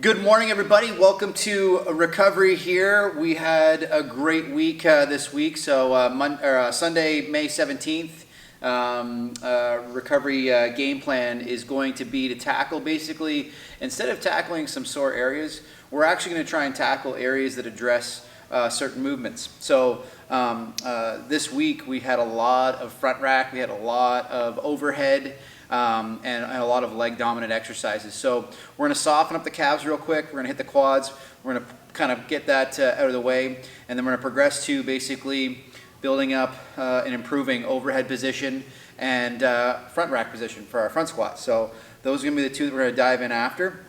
Good morning, everybody. Welcome to recovery here. We had a great week this week. So Sunday, May 17th, recovery game plan is going to be to tackle basically, instead of tackling some sore areas, we're actually going to try and tackle areas that address certain movements. So this week we had a lot of front rack, we had a lot of overhead, and a lot of leg dominant exercises. So we're going to soften up the calves real quick. We're going to hit the quads. We're going to kind of get that out of the way, and then we're going to progress to basically building up and improving overhead position and front rack position for our front squat. So those are going to be the two that we're going to dive in after.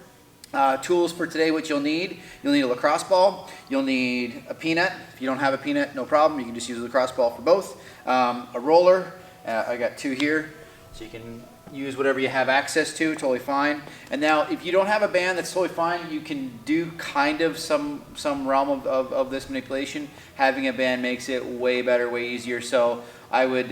Tools for today, what you'll need a lacrosse ball, you'll need a peanut. If you don't have a peanut, no problem, you can just use a lacrosse ball for both. A roller, I got two here, so you can use whatever you have access to, totally fine. And now if you don't have a band, that's totally fine. You can do kind of some realm of this manipulation. Having a band makes it way better, way easier. So I would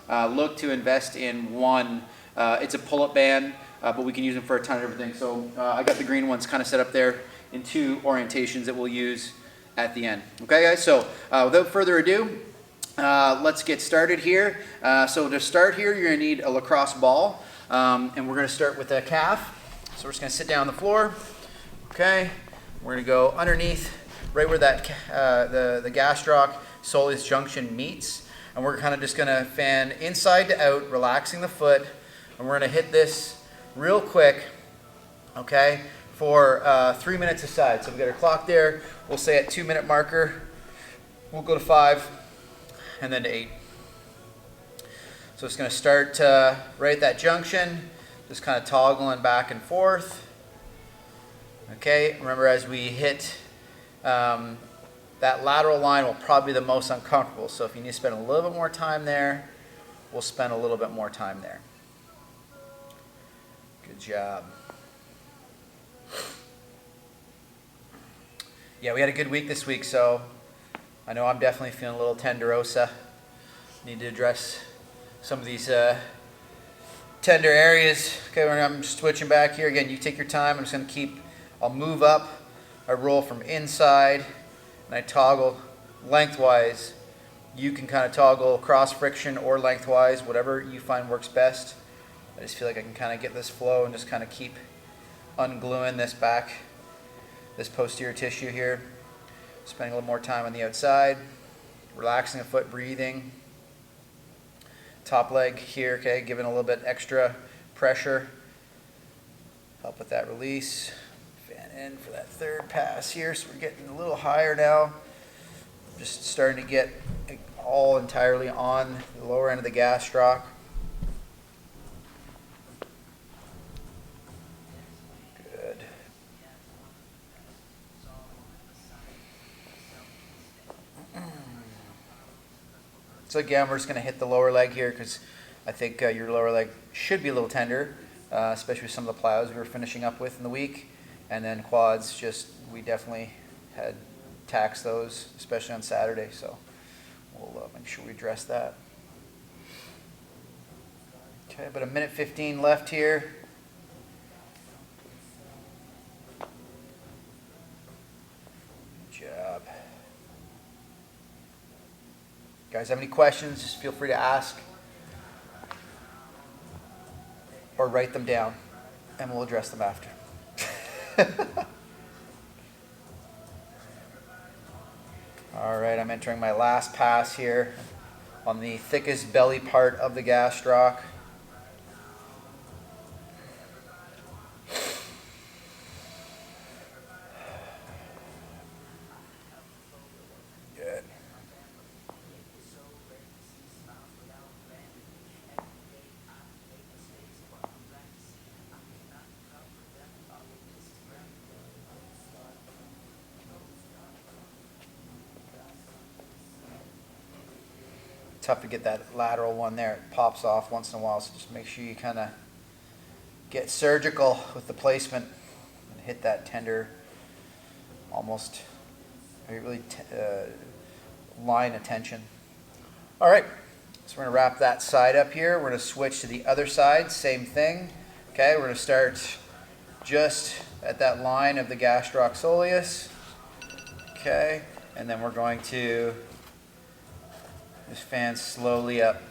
look to invest in one. It's a pull-up band, but we can use them for a ton of different things. So I got the green ones kind of set up there in two orientations that we'll use at the end. Okay, guys, so without further ado, let's get started here. So to start here, you're going to need a lacrosse ball, and we're going to start with a calf. So we're just going to sit down on the floor. Okay, we're going to go underneath, right where that the gastroc soleus junction meets, and we're kind of just going to fan inside to out, relaxing the foot, and we're going to hit this real quick. Okay, for 3 minutes aside. So we got our clock there. We'll say at 2 minute marker. We'll go to 5. And then to 8. So it's going to start right at that junction, just kind of toggling back and forth. Okay, remember as we hit that lateral line will probably be the most uncomfortable. So if you need to spend a little bit more time there, we'll spend a little bit more time there. Good job. Yeah, we had a good week this week, so I know I'm definitely feeling a little tenderosa. Need to address some of these tender areas. Okay, I'm switching back here. Again, you take your time. I'm just going to I'll move up. I roll from inside, and I toggle lengthwise. You can kind of toggle cross friction or lengthwise, whatever you find works best. I just feel like I can kind of get this flow and just kind of keep ungluing this posterior tissue here. Spending a little more time on the outside, relaxing the foot, breathing. Top leg here, okay, giving a little bit extra pressure. Help with that release. Fan in for that third pass here, so we're getting a little higher now. Just starting to get all entirely on the lower end of the gastroc. So again, we're just going to hit the lower leg here because I think your lower leg should be a little tender, especially with some of the plows we were finishing up with in the week. And then quads, we definitely had taxed those, especially on Saturday. So we'll make sure we address that. Okay, about 1:15 left here. Good job. Guys, have any questions, just feel free to ask or write them down, and we'll address them after. All right, I'm entering my last pass here on the thickest belly part of the gastroc. Tough to get that lateral one there. It pops off once in a while, so just make sure you kind of get surgical with the placement and hit that tender, almost really line of tension. All right, so we're going to wrap that side up here. We're going to switch to the other side, same thing. Okay, we're going to start just at that line of the gastroc soleus. Okay, and then we're going to just fan slowly up.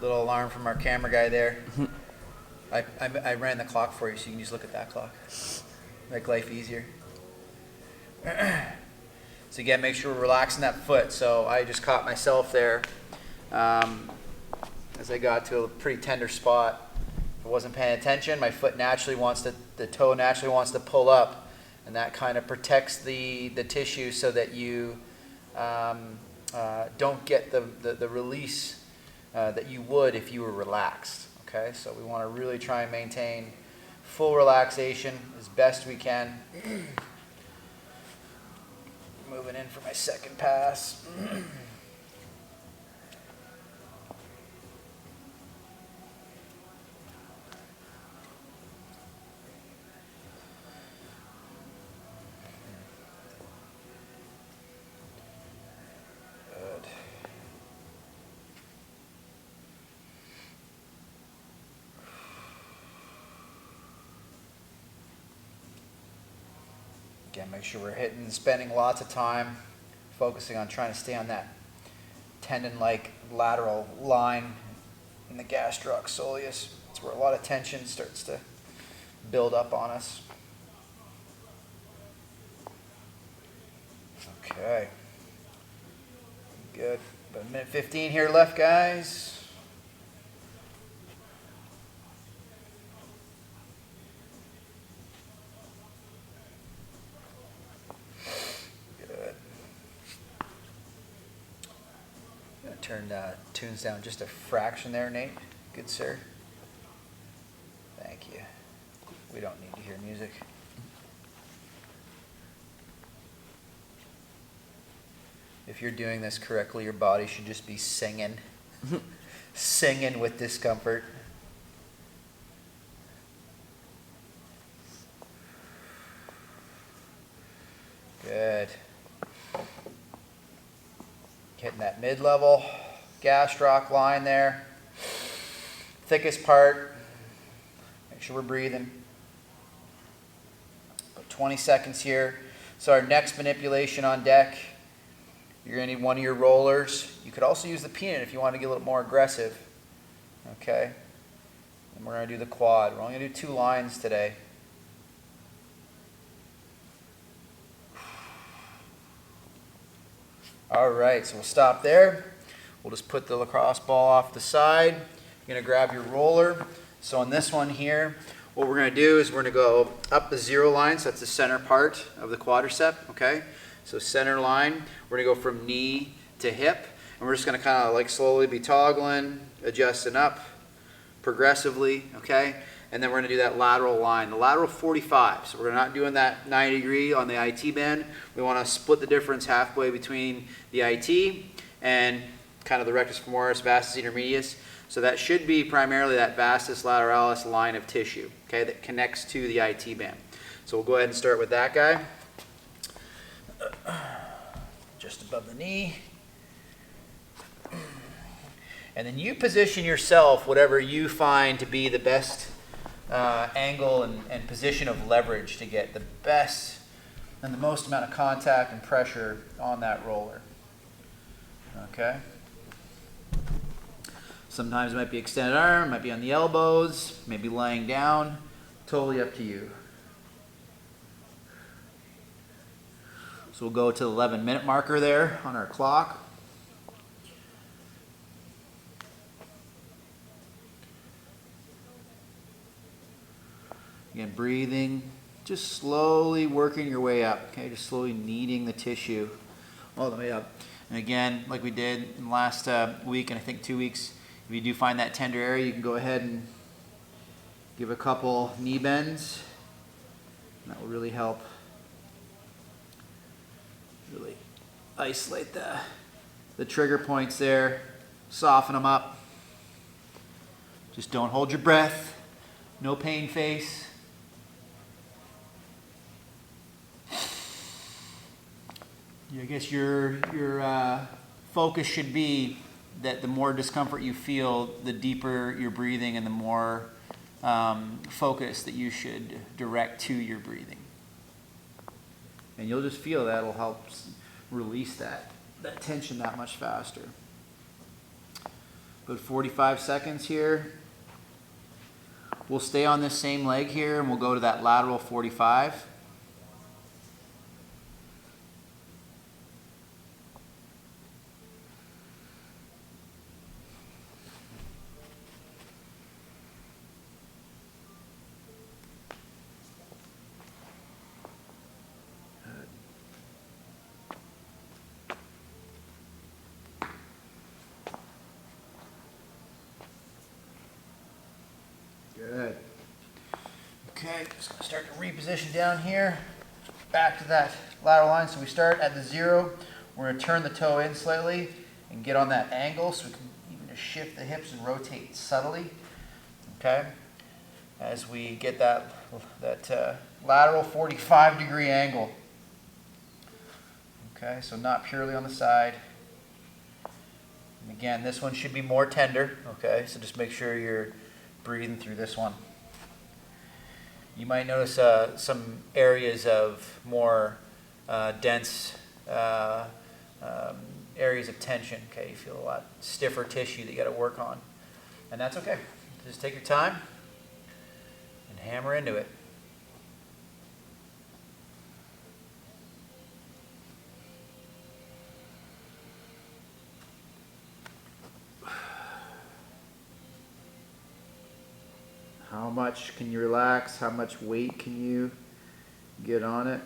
Little alarm from our camera guy there. I ran the clock for you, so you can just look at that clock. Make life easier. So again, make sure we're relaxing that foot. So I just caught myself there as I got to a pretty tender spot. If I wasn't paying attention, my foot naturally wants to, the toe naturally wants to pull up, and that kind of protects the tissue so that you don't get the release that you would if you were relaxed. Okay, so we want to really try and maintain full relaxation as best we can. Moving in for my second pass. Again, make sure we're spending lots of time focusing on trying to stay on that tendon-like lateral line in the gastroc soleus. It's where a lot of tension starts to build up on us. Okay. Good. About a minute 15 here left, guys. Turn tunes down just a fraction there, Nate. Good, sir. Thank you. We don't need to hear music. If you're doing this correctly, your body should just be singing. Singing with discomfort. Good. Hitting that mid-level gastroc line there. Thickest part. Make sure we're breathing. About 20 seconds here. So our next manipulation on deck, you're going to need one of your rollers. You could also use the peanut if you want to get a little more aggressive. Okay? And we're going to do the quad. We're only going to do 2 lines today. All right, so we'll stop there. We'll just put the lacrosse ball off the side. You're going to grab your roller. So on this one here, what we're going to do is we're going to go up the 0 line, so that's the center part of the quadricep, okay? So center line, we're going to go from knee to hip, and we're just going to kind of like slowly be toggling, adjusting up progressively, okay? And then we're going to do that lateral line, the lateral 45. So we're not doing that 90 degree on the IT bend. We want to split the difference halfway between the IT and kind of the rectus femoris, vastus intermedius. So that should be primarily that vastus lateralis line of tissue, okay, that connects to the IT band. So we'll go ahead and start with that guy. Just above the knee. And then you position yourself whatever you find to be the best angle and position of leverage to get the best and the most amount of contact and pressure on that roller. Okay? Sometimes it might be extended arm, it might be on the elbows, maybe laying down. Totally up to you. So we'll go to the 11-minute marker there on our clock. Again, breathing, just slowly working your way up, okay? Just slowly kneading the tissue all the way up. And again, like we did in the last week and I think 2 weeks, if you do find that tender area, you can go ahead and give a couple knee bends. And that will really help really isolate the trigger points there, soften them up. Just don't hold your breath, no pain face. I guess your focus should be that the more discomfort you feel, the deeper your breathing and the more focus that you should direct to your breathing. And you'll just feel that'll help release that tension that much faster. About 45 seconds here. We'll stay on this same leg here and we'll go to that lateral 45. Good. Okay, just gonna start to reposition down here, back to that lateral line. So we start at the 0. We're gonna turn the toe in slightly and get on that angle so we can even just shift the hips and rotate subtly. Okay, as we get that lateral 45-degree angle. Okay, so not purely on the side. And again, this one should be more tender. Okay, so just make sure you're breathing through this one. You might notice some areas of more dense areas of tension. Okay, you feel a lot stiffer tissue that you got to work on, and that's okay. Just take your time and hammer into it. How much can you relax? How much weight can you get on it?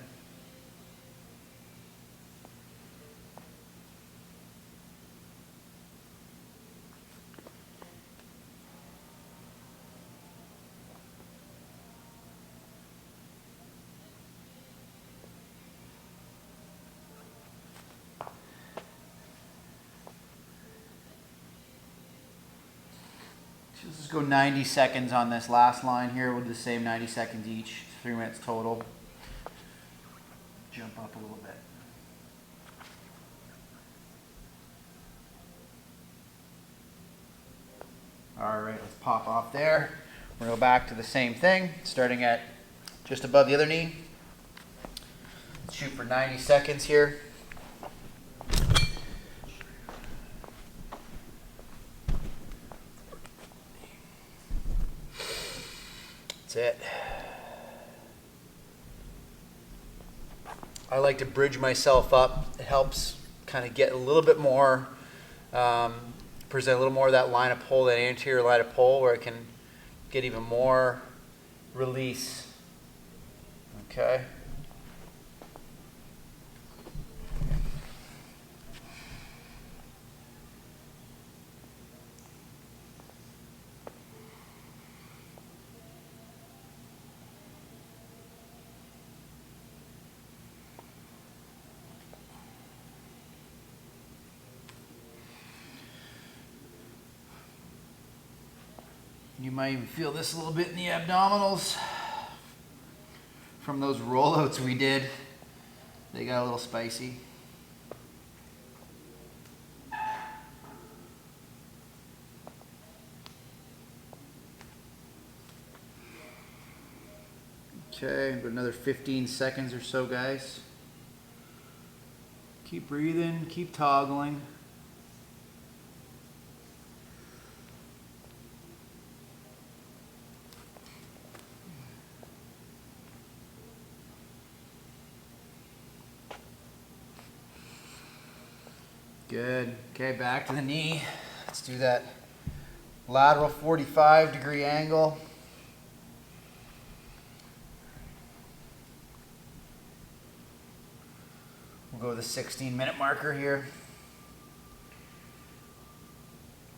Let's just go 90 seconds on this last line here. We'll do the same 90 seconds each, 3 minutes total. Jump up a little bit. All right, let's pop off there. We're gonna go back to the same thing, starting at just above the other knee. Let's shoot for 90 seconds here. That's it. I like to bridge myself up. It helps kind of get a little bit more, present a little more of that line of pull, that anterior line of pull, where I can get even more release. Okay. You might even feel this a little bit in the abdominals from those rollouts we did. They got a little spicy. Okay, but another 15 seconds or so, guys. Keep breathing, keep toggling. Good. Okay, back to the knee. Let's do that lateral 45-degree angle. We'll go with a 16-minute marker here.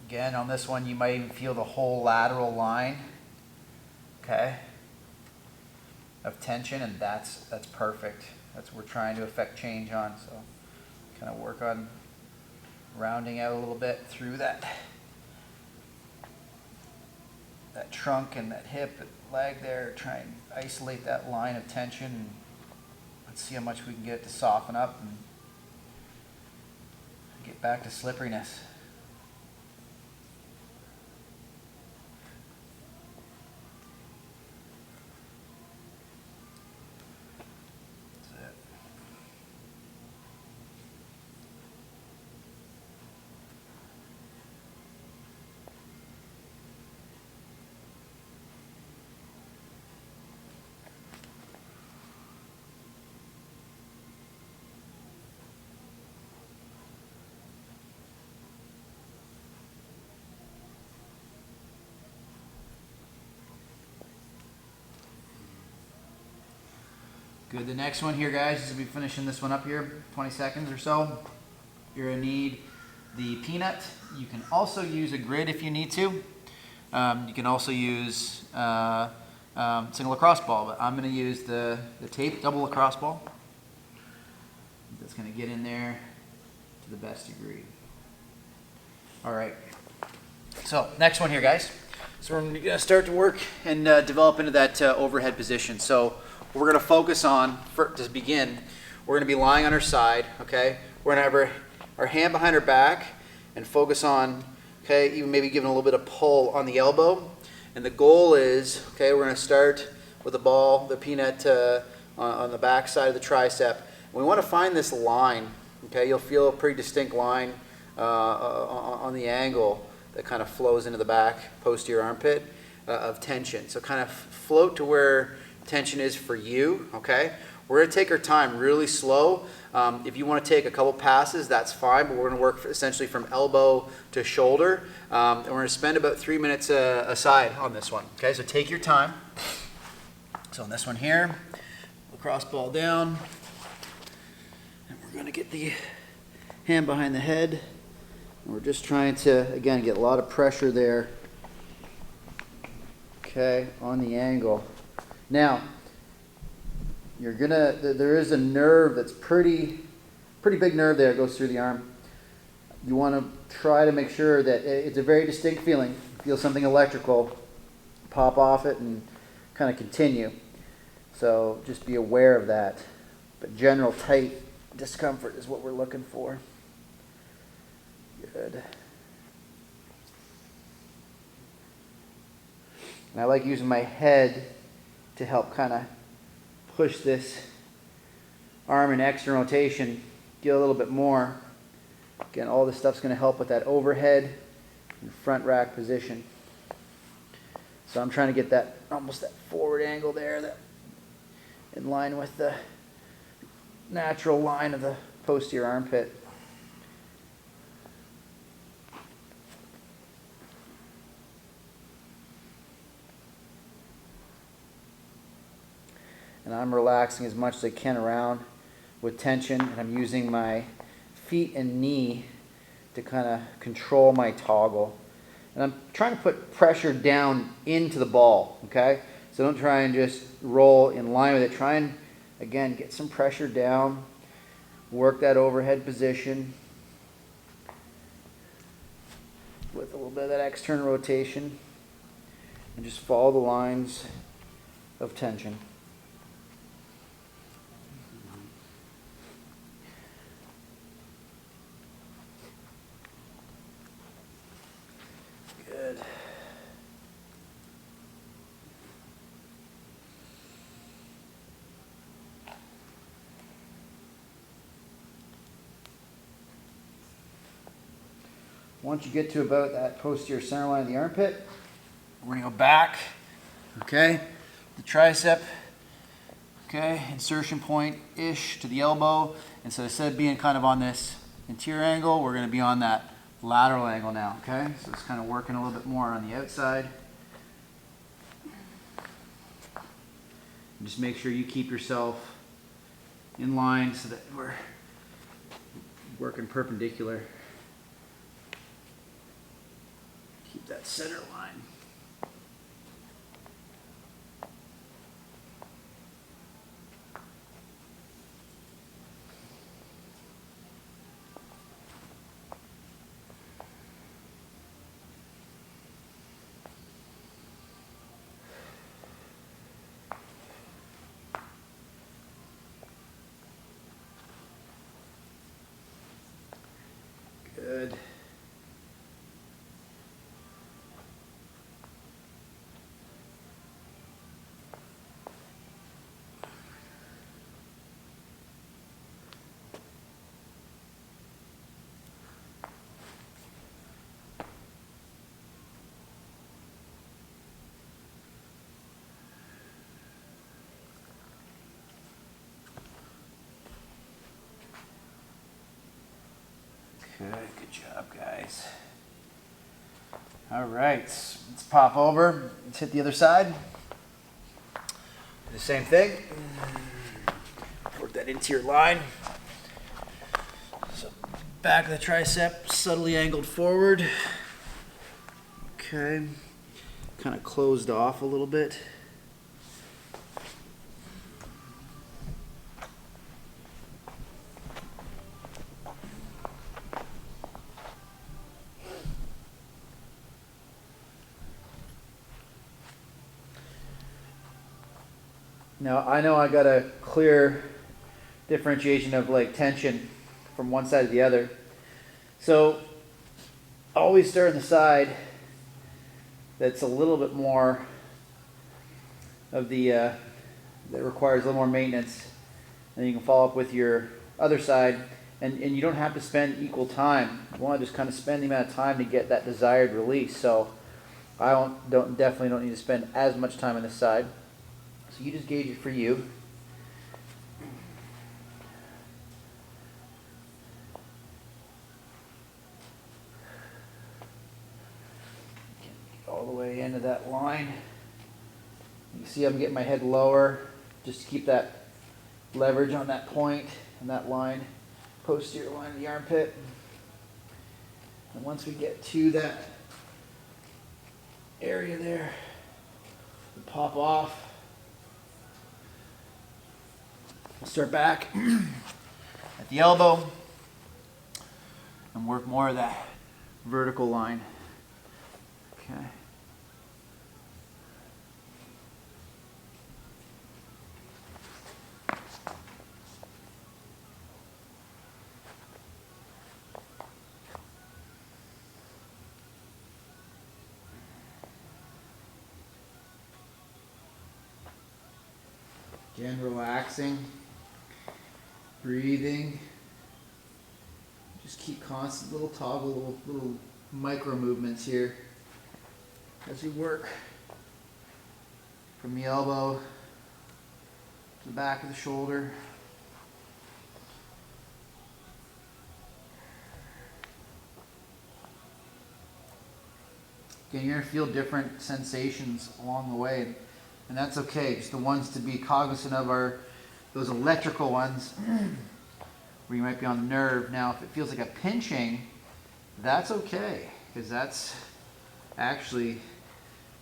Again, on this one, you might even feel the whole lateral line, okay, of tension, and that's perfect. That's what we're trying to affect change on. So kind of work on rounding out a little bit through that trunk and that hip and leg there. Try and isolate that line of tension. And let's see how much we can get it to soften up and get back to slipperiness. Good. The next one here, guys, is to be finishing this one up here, 20 seconds or so. You're going to need the peanut. You can also use a grid if you need to. You can also use single lacrosse ball, but I'm going to use the tape double lacrosse ball. That's going to get in there to the best degree. All right. So next one here, guys. So we're going to start to work and develop into that overhead position. So what we're going to focus on, to begin, we're going to be lying on our side, okay? We're going to have our hand behind our back and focus on, okay, even maybe giving a little bit of pull on the elbow. And the goal is, okay, we're going to start with the ball, the peanut on the back side of the tricep. And we want to find this line, okay? You'll feel a pretty distinct line on the angle that kind of flows into the back posterior armpit of tension. So kind of float to where tension is for you, okay? We're going to take our time really slow. If you want to take a couple passes, that's fine, but we're going to work essentially from elbow to shoulder. And we're going to spend about 3 minutes aside on this one, okay? So take your time. So on this one here, lacrosse ball down. And we're going to get the hand behind the head. And we're just trying to, again, get a lot of pressure there, okay, on the angle. Now, there is a nerve that's pretty big nerve there that goes through the arm. You want to try to make sure that it's a very distinct feeling. Feel something electrical, pop off it and kind of continue. So just be aware of that. But general tight discomfort is what we're looking for. Good. And I like using my head to help kind of push this arm in external rotation, get a little bit more. Again, all this stuff's going to help with that overhead and front rack position. So I'm trying to get that almost that forward angle there, that in line with the natural line of the posterior armpit. And I'm relaxing as much as I can around with tension, and I'm using my feet and knee to kind of control my toggle. And I'm trying to put pressure down into the ball, okay? So don't try and just roll in line with it. Try and, again, get some pressure down, work that overhead position with a little bit of that external rotation, and just follow the lines of tension. Good. Once you get to about that posterior center line of the armpit, we're going to go back, okay, the tricep, okay, insertion point-ish to the elbow. And so instead of being kind of on this interior angle, we're going to be on that lateral angle now, okay? So it's kind of working a little bit more on the outside. And just make sure you keep yourself in line so that we're working perpendicular. Keep that center line. Good. Good job, guys. All right, let's pop over. Let's hit the other side. Do the same thing. that into your line. So back of the tricep subtly angled forward. Okay, kind of closed off a little bit. Now I know I got a clear differentiation of like tension from one side to the other. So always start on the side that's a little bit more of the, that requires a little more maintenance. And you can follow up with your other side, and you don't have to spend equal time. You want to just kind of spend the amount of time to get that desired release. So I definitely don't need to spend as much time on this side. So you just gauge it for you. All the way into that line. You can see I'm getting my head lower just to keep that leverage on that point and that line, posterior line of the armpit. And once we get to that area there, we pop off. We'll start back at the elbow and work more of that vertical line. Okay. Again, relaxing, breathing. Just keep constant little toggle, little micro movements here as we work from the elbow to the back of the shoulder. Again, you're going to feel different sensations along the way, and that's okay. Just the ones to be cognizant of are those electrical ones where you might be on the nerve. Now, if it feels like a pinching, that's okay, because that's actually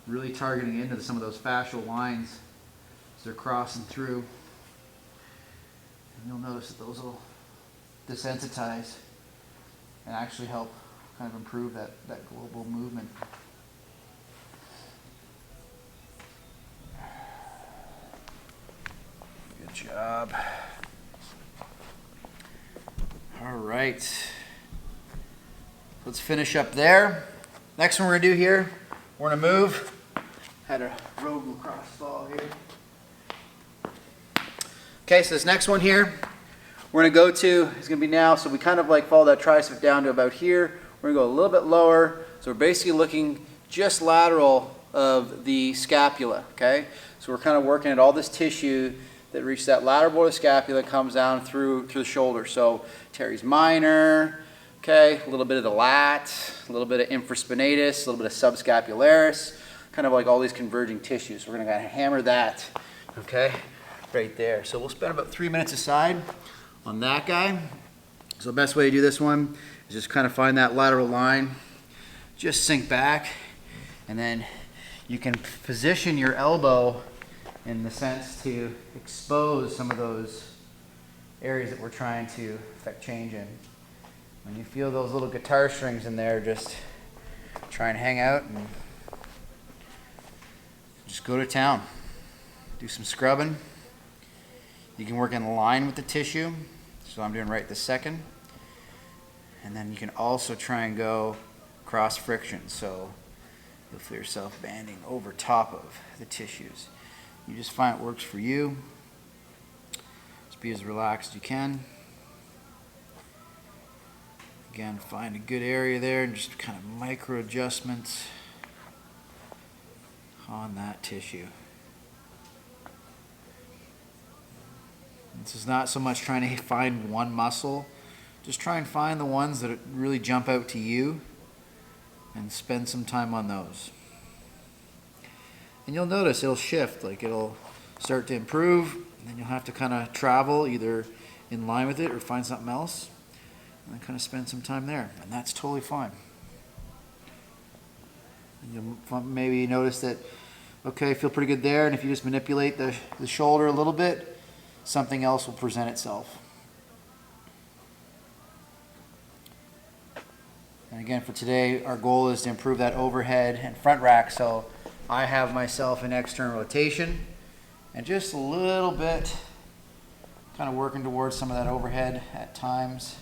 really targeting into some of those fascial lines as they're crossing through. And you'll notice that those will desensitize and actually help kind of improve that global movement. Good job. All right. Let's finish up there. Next one we're gonna do here, we're gonna move. Had a rogue lacrosse ball here. Okay, so this next one here, we're gonna go to, it's gonna be now, so we kind of like follow that tricep down to about here. We're gonna go a little bit lower. So we're basically looking just lateral of the scapula, okay? So we're kind of working at all this tissue that reaches that lateral border of the scapula, comes down through the shoulder. So teres minor, okay, a little bit of the lat, a little bit of infraspinatus, a little bit of subscapularis, kind of like all these converging tissues. We're gonna kind of hammer that, okay, right there. So we'll spend about 3 minutes aside on that guy. So the best way to do this one is just kind of find that lateral line, just sink back, and then you can position your elbow in the sense to expose some of those areas that we're trying to affect change in. When you feel those little guitar strings in there, just try and hang out and just go to town. Do some scrubbing. You can work in line with the tissue, so I'm doing right this second. And then you can also try and go cross friction, so you'll feel yourself banding over top of the tissues. You just find it works for you. Just be as relaxed as you can. Again, find a good area there and just kind of micro adjustments on that tissue. This is not so much trying to find one muscle, just try and find the ones that really jump out to you and spend some time on those. And you'll notice it'll shift, like it'll start to improve, And then you'll have to kind of travel either in line with it or find something else and then kind of spend some time there. And that's totally fine. And you'll maybe notice that, okay, feel pretty good there. And if you just manipulate the shoulder a little bit, something else will present itself. And again, for today, our goal is to improve that overhead and front rack. So I have myself in external rotation and just a little bit kind of working towards some of that overhead at times.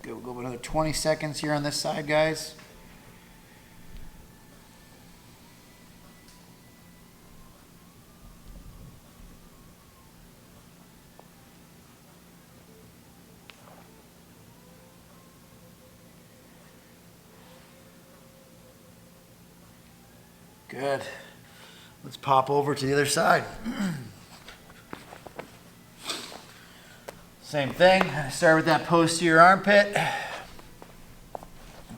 We'll go another 20 seconds here on this side, guys. Good. Let's pop over to the other side. Same thing, start with that posterior armpit.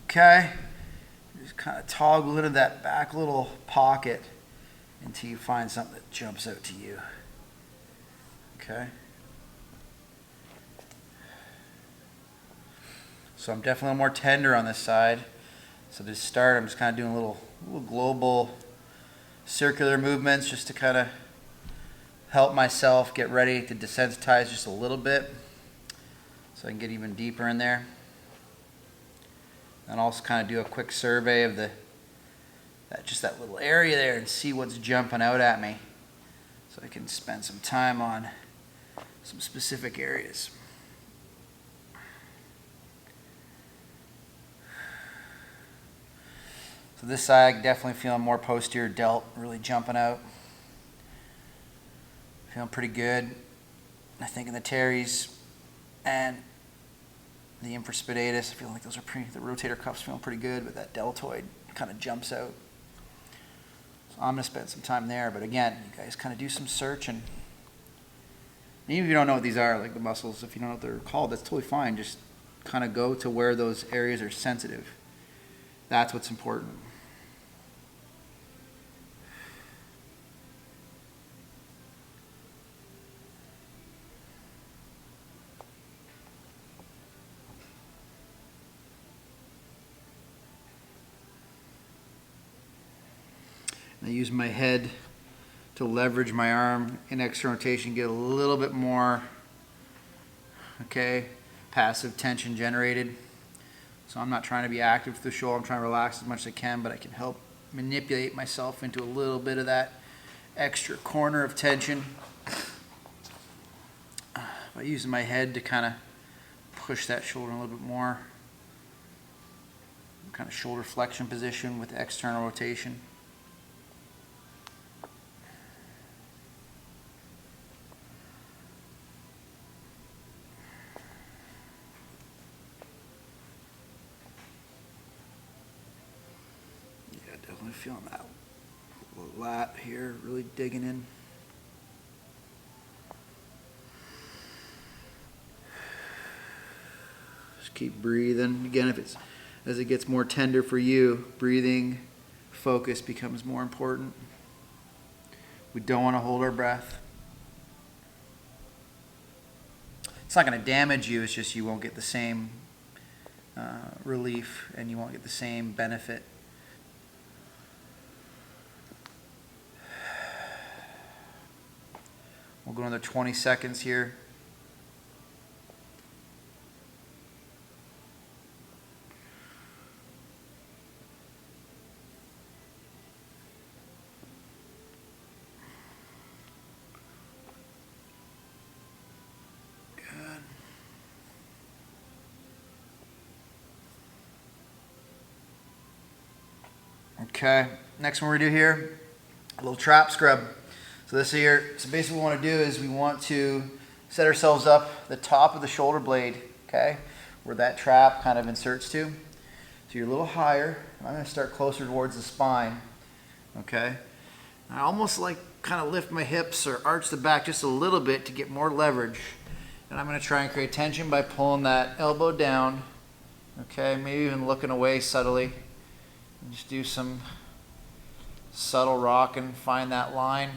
Okay, just kind of toggle into that back little pocket until you find something that jumps out to you. Okay. So I'm definitely a little more tender on this side. So to start, I'm just kind of doing little global circular movements just to kind of help myself get ready to desensitize just a little bit so I can get even deeper in there. And also kind of do a quick survey of just that little area there and see what's jumping out at me so I can spend some time on some specific areas. So this side, definitely feeling more posterior delt, really jumping out. Feeling pretty good. I think in the teres and the infraspinatus, I feel like those are the rotator cuffs feeling pretty good, but that deltoid kind of jumps out. So I'm going to spend some time there, but again, you guys kind of do some searching. Even if you don't know what these are, like the muscles, if you don't know what they're called, that's totally fine. Just kind of go to where those areas are sensitive. That's what's important. I use my head to leverage my arm in external rotation, get a little bit more, okay, passive tension generated. So I'm not trying to be active with the shoulder, I'm trying to relax as much as I can, but I can help manipulate myself into a little bit of that extra corner of tension by using my head to kind of push that shoulder a little bit more. Kind of shoulder flexion position with external rotation. Definitely feeling that lat here, really digging in. Just keep breathing. Again, as it gets more tender for you, breathing focus becomes more important. We don't want to hold our breath. It's not going to damage you, it's just you won't get the same relief and you won't get the same benefit. We'll go another 20 seconds here. Good. Okay, next one we're going to do here, a little trap scrub. So this here, so basically what we want to do is we want to set ourselves up the top of the shoulder blade, okay, where that trap kind of inserts to. So you're a little higher. I'm going to start closer towards the spine, okay. I almost like kind of lift my hips or arch the back just a little bit to get more leverage. And I'm going to try and create tension by pulling that elbow down, okay, maybe even looking away subtly. And just do some subtle rock and find that line.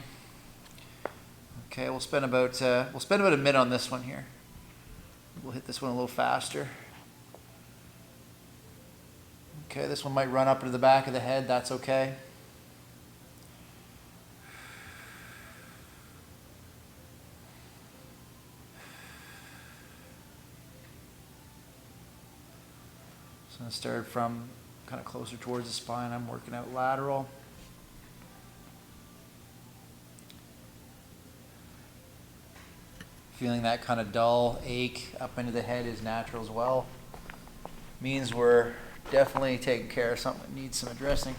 Okay, we'll spend about a minute on this one here. We'll hit this one a little faster. Okay, this one might run up to the back of the head. That's okay. So I'm going to start from kind of closer towards the spine. I'm working out lateral. Feeling that kind of dull ache up into the head is natural as well. Means we're definitely taking care of something that needs some addressing.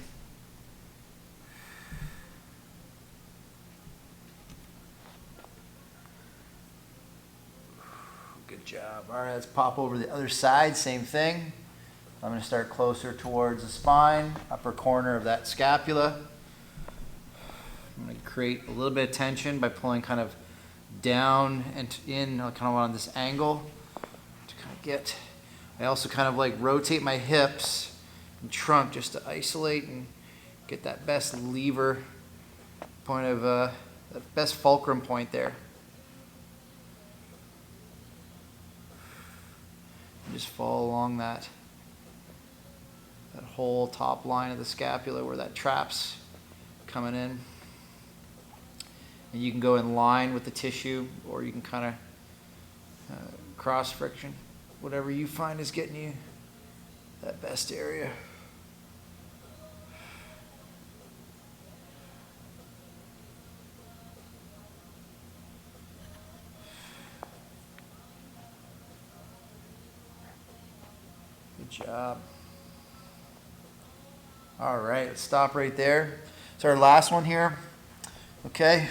Good job. All right, let's pop over the other side. Same thing. I'm going to start closer towards the spine, upper corner of that scapula. I'm going to create a little bit of tension by pulling kind of down and in, kind of on this angle to kind of get. I also kind of like rotate my hips and trunk just to isolate and get that best lever point of the best fulcrum point there. And just follow along that whole top line of the scapula where that trap's coming in. And you can go in line with the tissue, or you can kind of cross friction, whatever you find is getting you that best area. Good job. All right, let's stop right there. So our last one here, okay,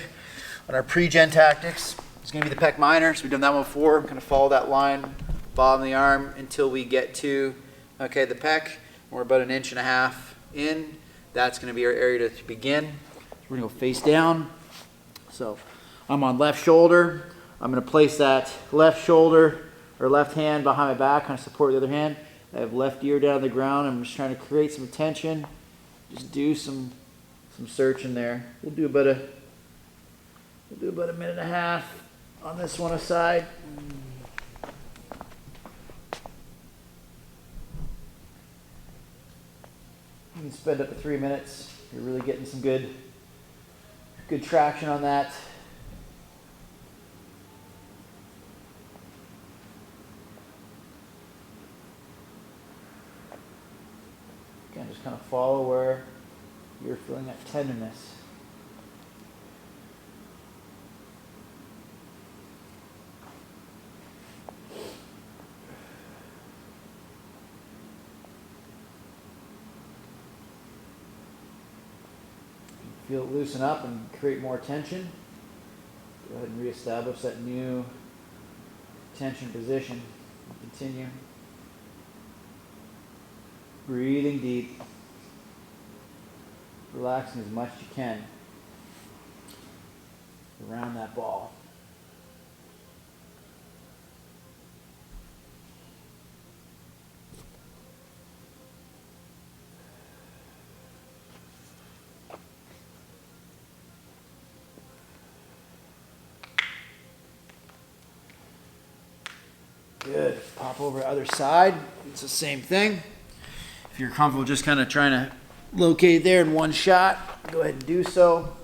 on our pre-gen tactics, it's going to be the pec minor. So we've done that one before. I'm going to follow that line, bottom of the arm, until we get to, okay, the pec. We're about 1.5 inches in. That's going to be our area to begin. So we're going to go face down. So I'm on left shoulder. I'm going to place that left shoulder or left hand behind my back, kind of support the other hand. I have left ear down on the ground. I'm just trying to create some tension. Just do some searching there. We'll do about 1.5 minutes on this one aside. You can spend up to 3 minutes. You're really getting some good traction on that. Again, just kind of follow where you're feeling that tenderness. Feel it loosen up and create more tension. Go ahead and reestablish that new tension position. Continue. Breathing deep. Relaxing as much as you can around that ball. Good. Pop over to the other side. It's the same thing. If you're comfortable just kind of trying to locate there in one shot, go ahead and do so.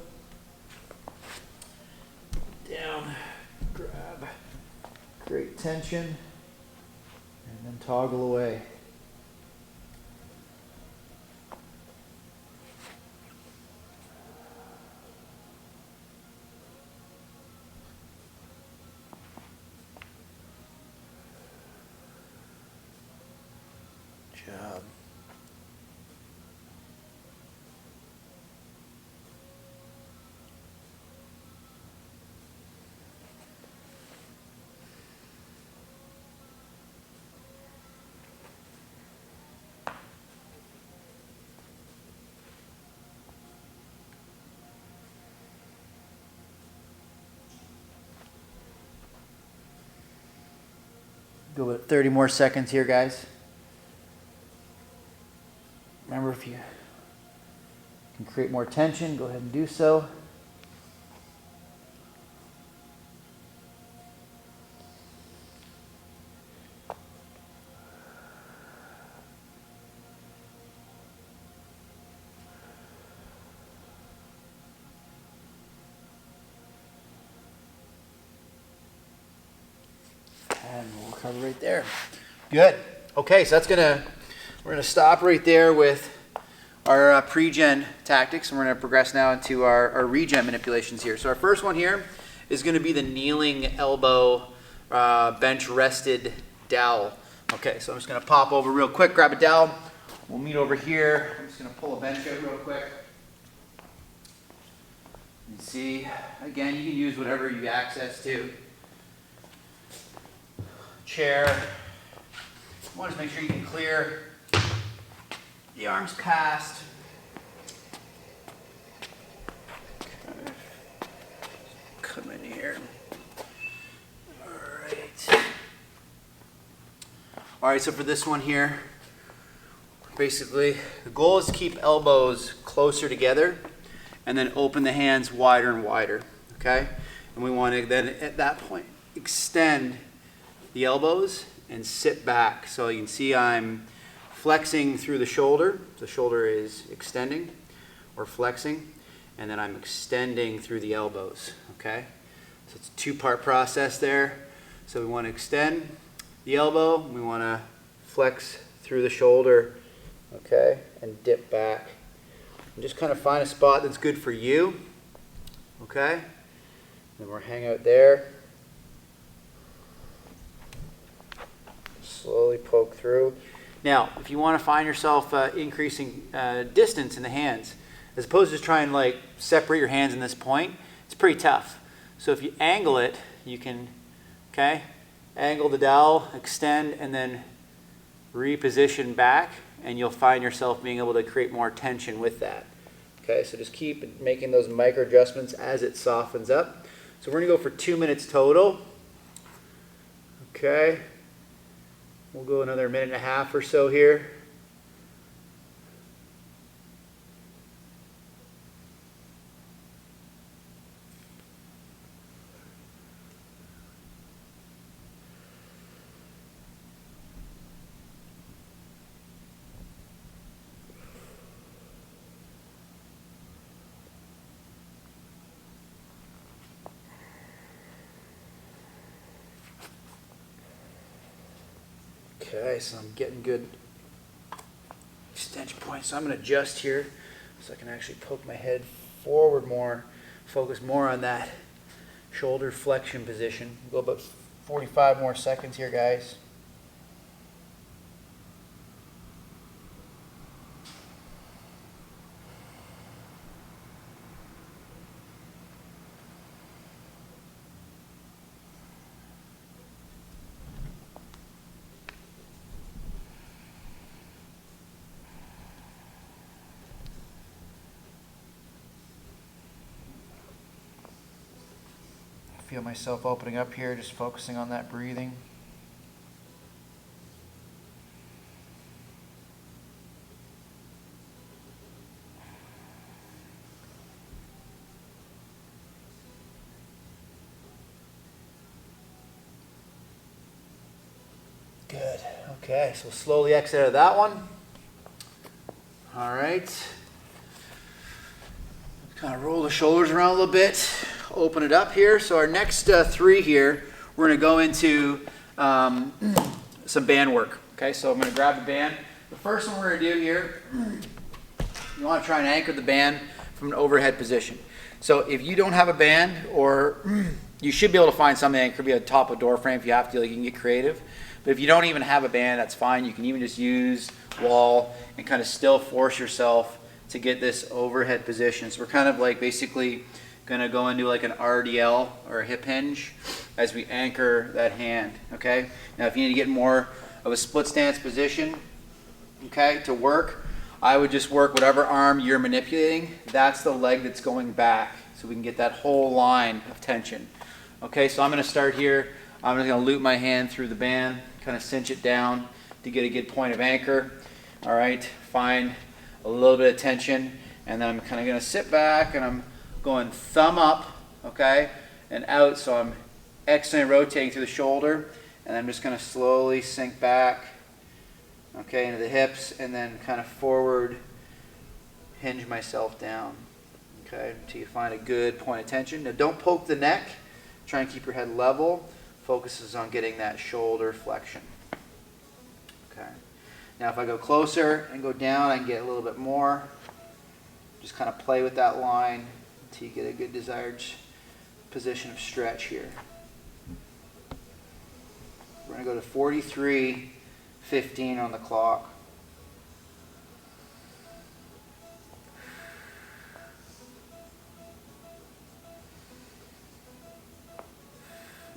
Down, grab, create tension, and then toggle away. Job. go about 30 more seconds here, guys. Remember, if you can create more tension, go ahead and do so. And we'll cover right there. Good. Okay, so we're gonna stop right there with our pre-gen tactics, and we're gonna progress now into our regen manipulations here. So our first one here is gonna be the kneeling elbow bench rested dowel. Okay, so I'm just gonna pop over real quick, grab a dowel. We'll meet over here. I'm just gonna pull a bench out real quick. And see, again, you can use whatever you have access to. Chair. I want to make sure you can clear the arms past. Okay. Come in here. All right, so for this one here, basically the goal is to keep elbows closer together and then open the hands wider and wider, okay? And we want to then at that point extend the elbows and sit back. So you can see I'm flexing through the shoulder. The shoulder is extending or flexing, and then I'm extending through the elbows, okay? So it's a two-part process there. So we want to extend the elbow, we want to flex through the shoulder, okay, and dip back. And just kind of find a spot that's good for you, okay? Then we'll hang out there. Slowly poke through. Now, if you want to find yourself increasing distance in the hands, as opposed to just trying to like separate your hands in this point, it's pretty tough. So if you angle it, you can, okay, angle the dowel, extend, and then reposition back, and you'll find yourself being able to create more tension with that. Okay, so just keep making those micro adjustments as it softens up. So we're going to go for 2 minutes total. Okay. We'll go another minute and a half or so here. Okay, so I'm getting good extension points. So I'm going to adjust here so I can actually poke my head forward more, focus more on that shoulder flexion position. We'll go about 45 more seconds here, guys. Feel myself opening up here, just focusing on that breathing. Good. Okay, so slowly exit out of that one. All right. Kind of roll the shoulders around a little bit. Open it up here. So our next three here, we're going to go into some band work. Okay, so I'm going to grab the band. The first one we're going to do here, you want to try and anchor the band from an overhead position. So if you don't have a band, or you should be able to find something that could be on top of a door frame if you have to, like you can get creative. But if you don't even have a band, that's fine. You can even just use wall and kind of still force yourself to get this overhead position. So we're kind of like basically going to go into like an RDL or a hip hinge as we anchor that hand, okay? Now if you need to get more of a split stance position, okay, to work, I would just work whatever arm you're manipulating. That's the leg that's going back, so we can get that whole line of tension. Okay, so I'm going to start here. I'm just going to loop my hand through the band, kind of cinch it down to get a good point of anchor. All right, find a little bit of tension, and then I'm kind of going to sit back and I'm going thumb up, okay, and out, so I'm externally rotating through the shoulder, and I'm just going to slowly sink back, okay, into the hips, and then kind of forward hinge myself down, okay, until you find a good point of tension. Now don't poke the neck, try and keep your head level. Focuses on getting that shoulder flexion. Okay. Now if I go closer and go down, I can get a little bit more. Just kind of play with that line until you get a good desired position of stretch here. We're going to go to 43:15 on the clock.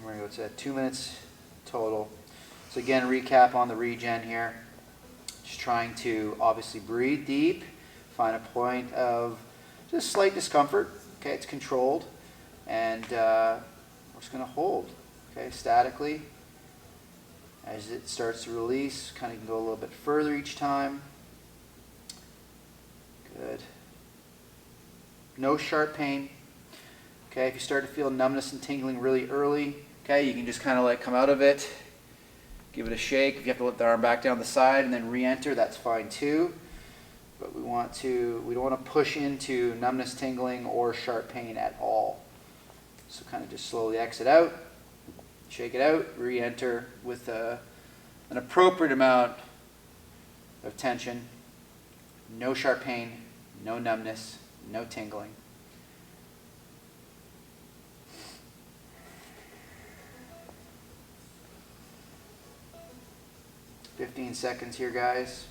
We're going to go to 2 minutes total. So again, recap on the regen here. Just trying to obviously breathe deep, find a point of just slight discomfort. Okay, it's controlled, and we're just going to hold. Okay, statically. As it starts to release, kind of can go a little bit further each time. Good. No sharp pain. Okay, if you start to feel numbness and tingling really early, okay, you can just kind of like come out of it, give it a shake. If you have to let the arm back down the side and then re-enter, that's fine too. But we don't want to push into numbness, tingling, or sharp pain at all. So kind of just slowly exit out, shake it out, re-enter with an appropriate amount of tension. No sharp pain, no numbness, no tingling. 15 seconds here, guys.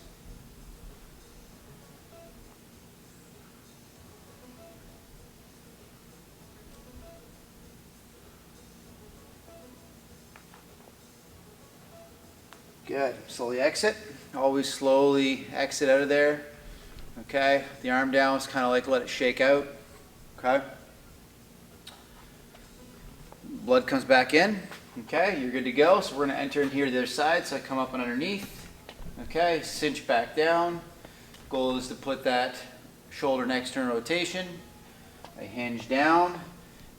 Good. Slowly exit. Always slowly exit out of there. Okay. The arm down is kind of like let it shake out. Okay. Blood comes back in. Okay, you're good to go. So we're going to enter in here to the other side. So I come up and underneath. Okay, cinch back down. Goal is to put that shoulder in external rotation. I hinge down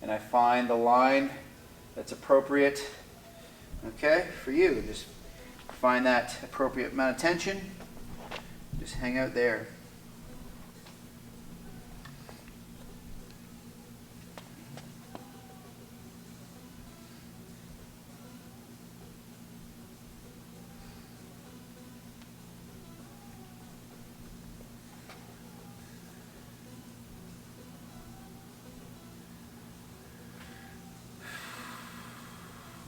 and I find the line that's appropriate, okay, for you. Just find that appropriate amount of tension. Just hang out there.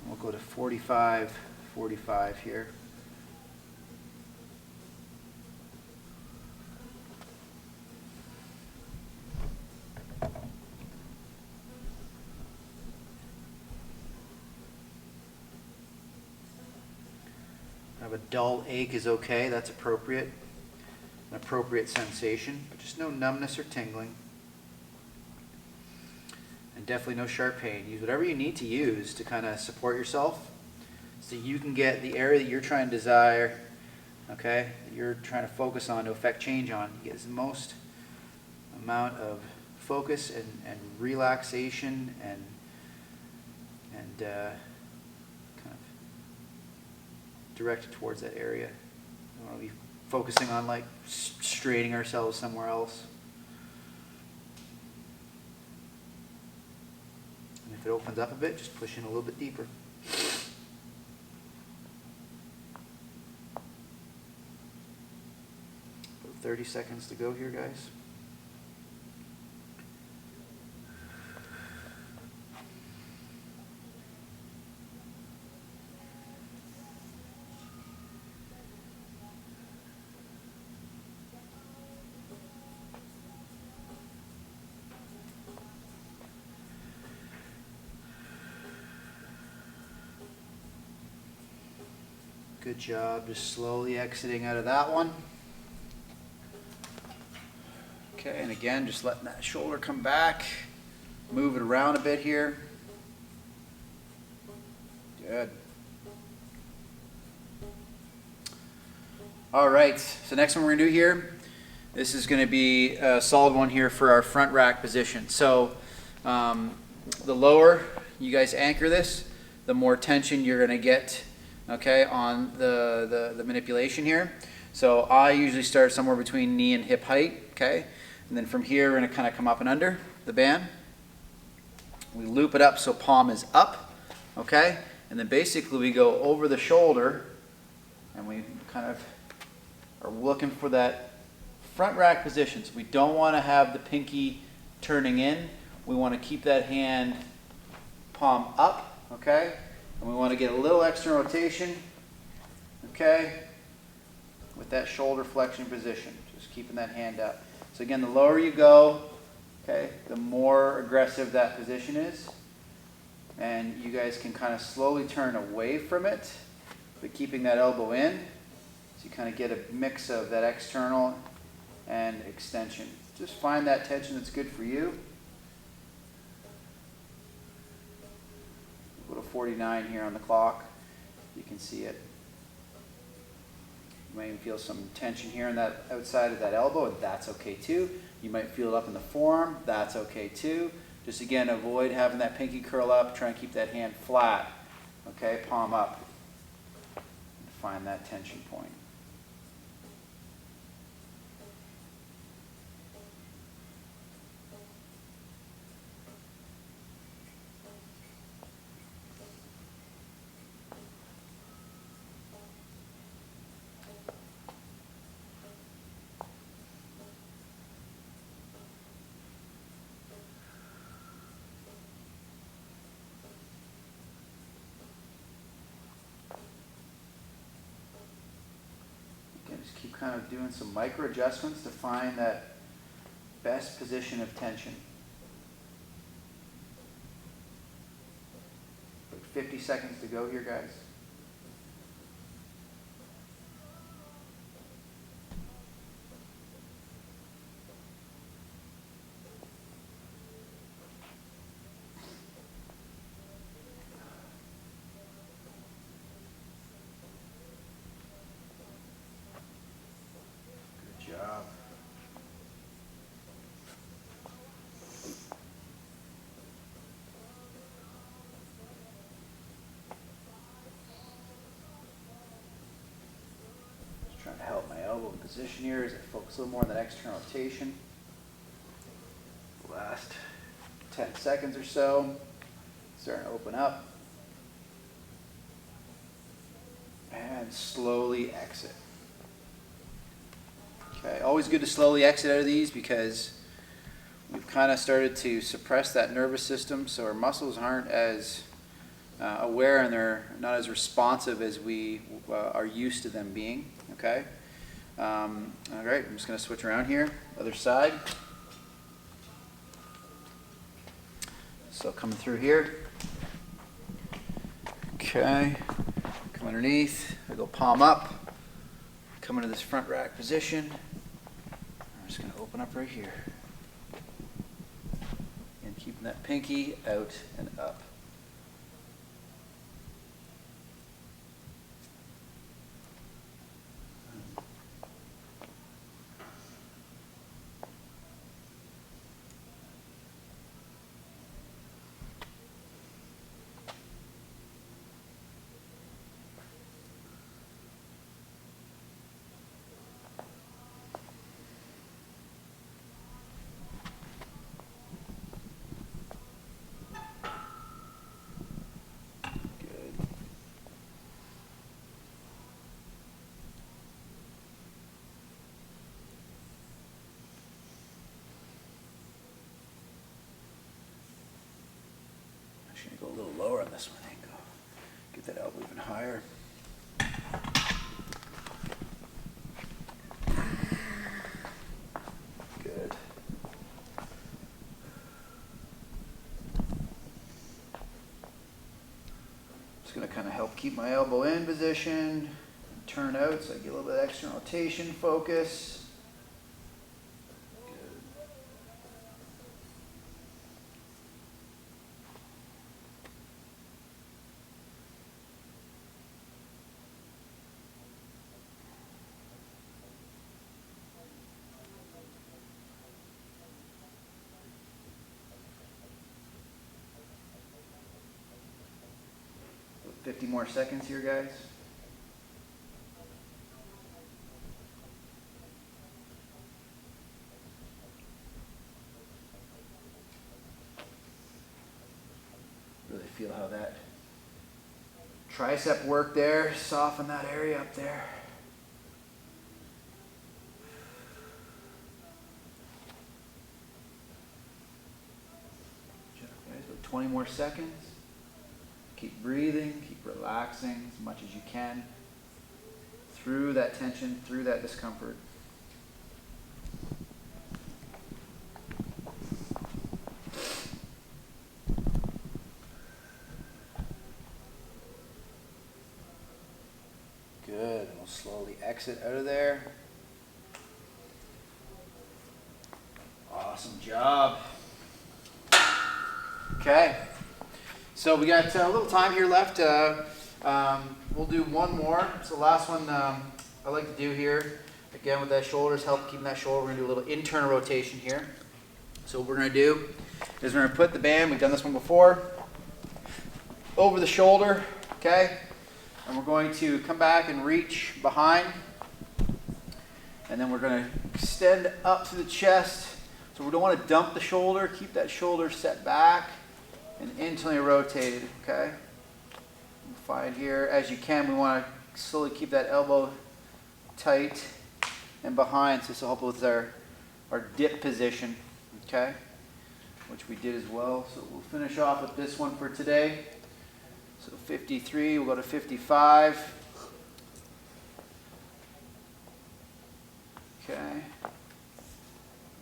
We'll go to 45 here. Have a dull ache is okay, that's appropriate. An appropriate sensation, but just no numbness or tingling. And definitely no sharp pain. Use whatever you need to use to kind of support yourself so you can get the area that you're trying to desire, okay, that you're trying to focus on to affect change on. You get the most amount of focus and relaxation and kind of directed towards that area. We don't want to be focusing on like straining ourselves somewhere else. And if it opens up a bit, just push in a little bit deeper. About 30 seconds to go here, guys. Good job, just slowly exiting out of that one. Okay, and again, just letting that shoulder come back. Move it around a bit here. Good. All right, so next one we're gonna do here, this is gonna be a solid one here for our front rack position. So the lower you guys anchor this, the more tension you're gonna get, okay, on the manipulation here. So I usually start somewhere between knee and hip height, okay? And then from here, we're gonna kind of come up and under the band. We loop it up so palm is up, okay? And then basically we go over the shoulder and we kind of are looking for that front rack position. So we don't want to have the pinky turning in. We want to keep that hand palm up, okay? And we want to get a little extra rotation, okay? With that shoulder flexion position, just keeping that hand up. So again, the lower you go, okay, the more aggressive that position is. And you guys can kind of slowly turn away from it, but keeping that elbow in. So you kind of get a mix of that external and extension. Just find that tension that's good for you. Go to 49 here on the clock. You can see it. You might even feel some tension here on that outside of that elbow, and that's okay too. You might feel it up in the forearm, that's okay too. Just again, avoid having that pinky curl up, try and keep that hand flat, okay, palm up. Find that tension point. Just keep kind of doing some micro adjustments to find that best position of tension. Like 50 seconds to go here, guys. Job. Just trying to help my elbow in position here as I focus a little more on that external rotation. Last 10 seconds or so. Starting to open up. And slowly exit. Okay, always good to slowly exit out of these because we've kind of started to suppress that nervous system, so our muscles aren't as aware and they're not as responsive as we are used to them being. Okay. All right, I'm just going to switch around here. Other side. So coming through here. Okay. Come underneath. I go palm up. Come into this front rack position. I'm just going to open up right here. And keeping that pinky out and up. Going to go a little lower on this one. Get that elbow even higher. Good. Just going to kind of help keep my elbow in position, turn out so I get a little bit of extra rotation, focus. 50 more seconds here, guys. Really feel how that tricep work there, soften that area up there. Good job, guys. About 20 more seconds. Keep breathing, keep relaxing as much as you can through that tension, through that discomfort. Good, and we'll slowly exit out of there. Awesome job. Okay, so we got a little time here left. We'll do one more. So the last one I like to do here, again with that shoulders, help keeping that shoulder. We're gonna do a little internal rotation here. So what we're gonna do is we're gonna put the band, we've done this one before, over the shoulder, okay? And we're going to come back and reach behind. And then we're going to extend up to the chest. So we don't want to dump the shoulder. Keep that shoulder set back and internally rotated, okay? Find here as you can. We want to slowly keep that elbow tight and behind. So this will help with our dip position, okay? Which we did as well. So we'll finish off with this one for today. So 53, we'll go to 55. Okay.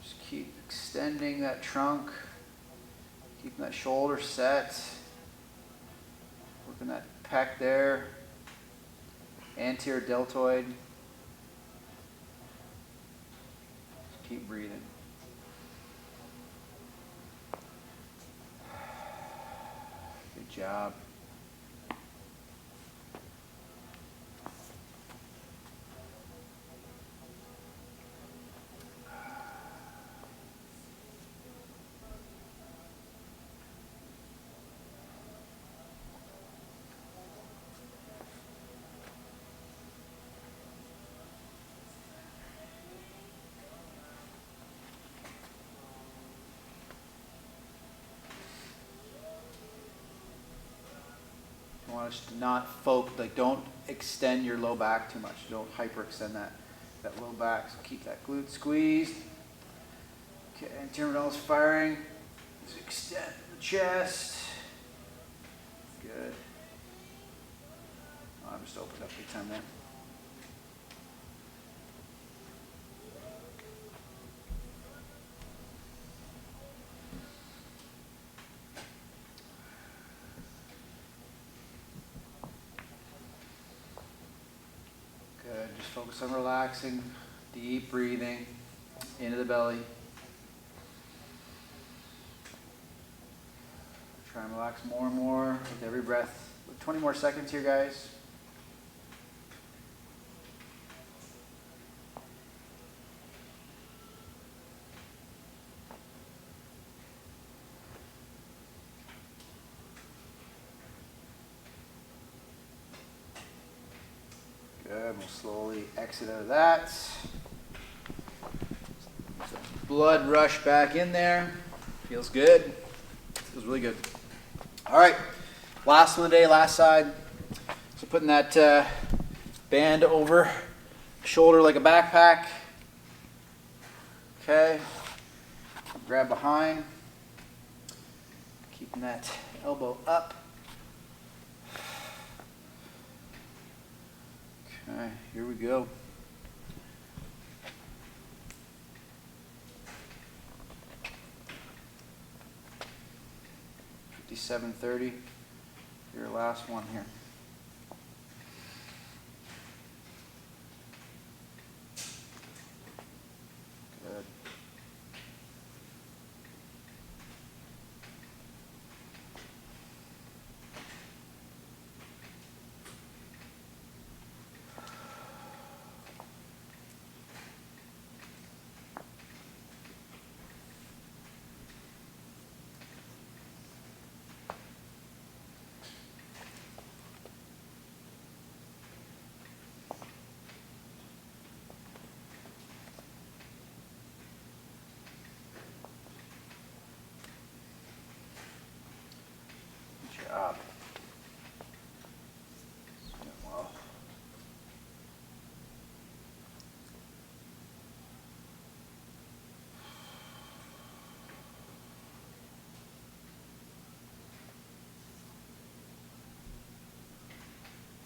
Just keep extending that trunk, keeping that shoulder set, working that pec there, anterior deltoid. Just keep breathing. Good job. You want to not don't extend your low back too much. Don't hyperextend that low back. So keep that glute squeezed. Okay, abdominals firing. Just extend the chest. Good. Oh, I just opened up big time there. Good. Just focus on relaxing, deep breathing into the belly. Try and relax more and more with every breath. 20 more seconds here, guys. Good. We'll slowly exit out of that. Blood rush back in there. Feels good. Feels really good. All right. Last one of the day, last side. So putting that band over shoulder like a backpack. Okay. Grab behind. Keeping that elbow up. Okay, here we go. $57.30. Your last one here. Good.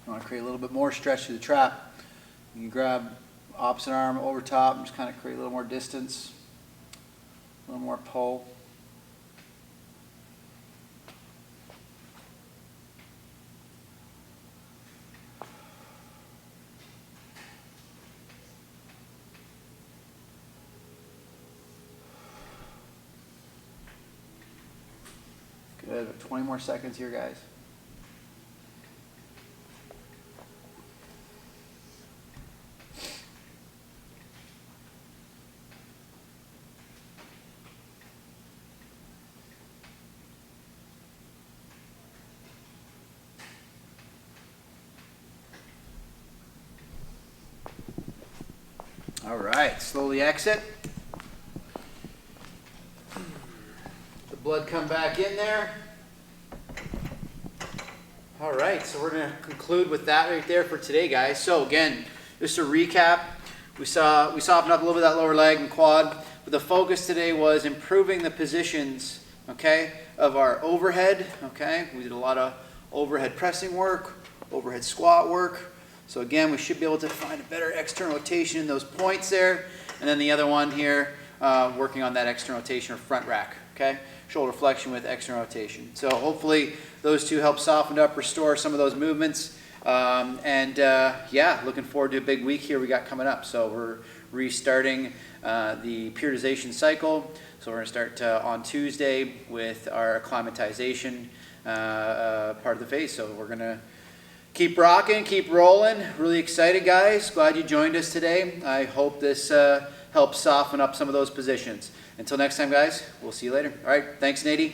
You want to create a little bit more stretch through the trap. You can grab opposite arm over top and just kind of create a little more distance, a little more pull. Good. 20 more seconds here, guys. All right, slowly exit. The blood come back in there. All right, so we're going to conclude with that right there for today, guys. So again, just to recap, we softened up a little bit of that lower leg and quad, but the focus today was improving the positions, okay, of our overhead, okay? We did a lot of overhead pressing work, overhead squat work. So again, we should be able to find a better external rotation in those points there. And then the other one here, working on that external rotation or front rack, okay? Shoulder flexion with external rotation. So hopefully those two help soften up, restore some of those movements. Yeah, looking forward to a big week here we got coming up. So we're restarting the periodization cycle. So we're going to start on Tuesday with our acclimatization part of the phase. So we're going to keep rocking, keep rolling. Really excited, guys. Glad you joined us today. I hope this helps soften up some of those positions. Until next time, guys, we'll see you later. All right, thanks, Nady.